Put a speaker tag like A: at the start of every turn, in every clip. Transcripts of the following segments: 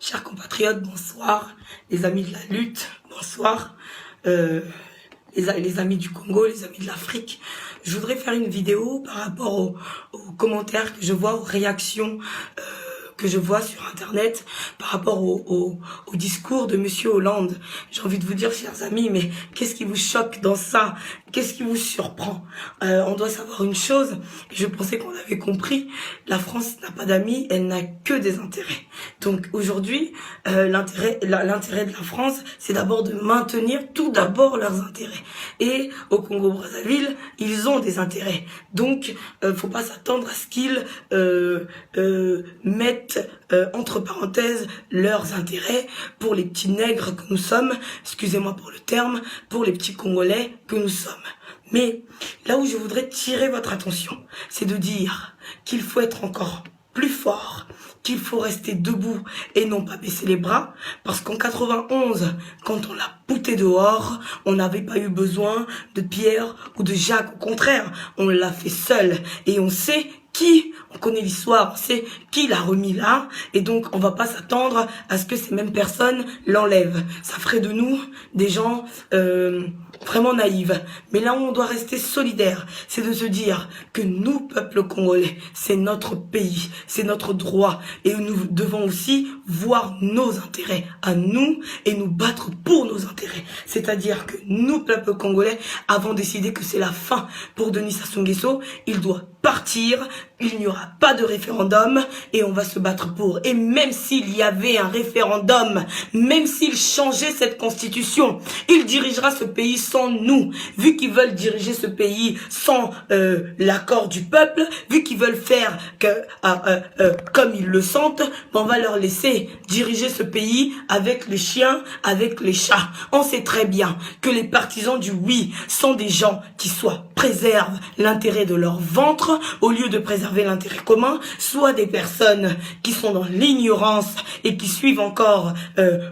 A: Chers compatriotes, bonsoir. Les amis de la lutte, bonsoir. Les amis du Congo, les amis de l'Afrique. Je voudrais faire une vidéo par rapport aux commentaires que je vois, aux réactions que je vois sur Internet par rapport au discours de Monsieur Hollande. J'ai envie de vous dire, chers amis, mais qu'est-ce qui vous choque dans ça? Qu'est-ce qui vous surprend? On doit savoir une chose, et je pensais qu'on avait compris, la France n'a pas d'amis, elle n'a que des intérêts. Donc aujourd'hui, l'intérêt de la France, c'est d'abord de maintenir tout d'abord leurs intérêts. Et au Congo-Brazzaville, ils ont des intérêts. Donc, faut pas s'attendre à ce qu'ils mettent entre parenthèses leurs intérêts pour les petits nègres que nous sommes, excusez-moi pour le terme, pour les petits Congolais que nous sommes. Mais là où je voudrais tirer votre attention, c'est de dire qu'il faut être encore plus fort, qu'il faut rester debout et non pas baisser les bras, parce qu'en 91, quand on l'a pouté dehors, on n'avait pas eu besoin de Pierre ou de Jacques, au contraire, on l'a fait seul, et on sait qui, on connaît l'histoire, on sait qui l'a remis là, et donc on va pas s'attendre à ce que ces mêmes personnes l'enlèvent. Ça ferait de nous des gens vraiment naïfs. Mais là où on doit rester solidaire, c'est de se dire que nous, peuple congolais, c'est notre pays, c'est notre droit, et nous devons aussi voir nos intérêts à nous et nous battre pour nos intérêts. C'est-à-dire que nous, peuple congolais, avons décidé que c'est la fin pour Denis Sassou Nguesso. Il doit partir, il n'y aura pas de référendum et on va se battre pour. Et même s'il y avait un référendum, même s'il changeait cette constitution, il dirigera ce pays sans nous. Vu qu'ils veulent diriger ce pays sans l'accord du peuple, vu qu'ils veulent faire comme ils le sentent, on va leur laisser diriger ce pays avec les chiens, avec les chats. On sait très bien que les partisans du oui sont des gens qui soit préservent l'intérêt de leur ventre au lieu de préserver l'intérêt commun, soit des personnes qui sont dans l'ignorance et qui suivent encore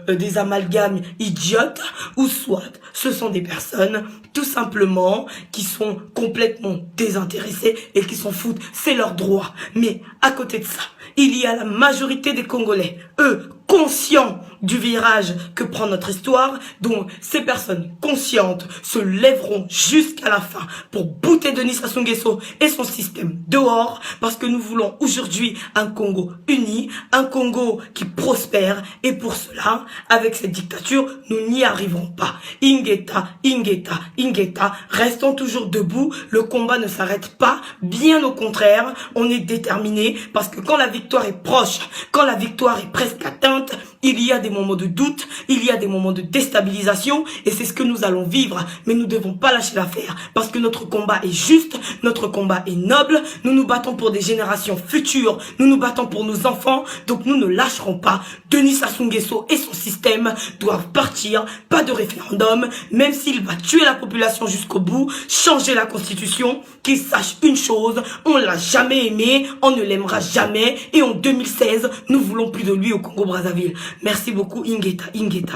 A: des amalgames idiotes, ou soit ce sont des personnes tout simplement qui sont complètement désintéressées et qui s'en foutent, c'est leur droit. Mais à côté de ça, il y a la majorité des Congolais, eux, conscients du virage que prend notre histoire, dont ces personnes conscientes se lèveront jusqu'à la fin pour bouter Denis Sassou Nguesso et son système dehors, parce que nous voulons aujourd'hui un Congo uni, un Congo qui prospère, et pour cela, avec cette dictature, nous n'y arriverons pas. Ingeta, Ingeta, Ingeta, restons toujours debout, le combat ne s'arrête pas, bien au contraire, on est déterminé, parce que quand la victoire est proche, quand la victoire est presque atteinte, il y a des moments de doute, il y a des moments de déstabilisation, et c'est ce que nous allons vivre, mais nous ne devons pas lâcher l'affaire, parce que notre combat est juste, notre combat est noble, nous nous battons pour des générations futures, nous nous battons pour nos enfants, donc nous ne lâcherons pas. Denis Sassou Nguesso et son système doivent partir, pas de référendum, même s'il va tuer la population jusqu'au bout, changer la constitution, qu'il sache une chose, on l'a jamais aimé, on ne l'aimera jamais, et en 2016, nous voulons plus de lui au Congo-Brazzaville. Merci beaucoup, Ingeta, Ingeta.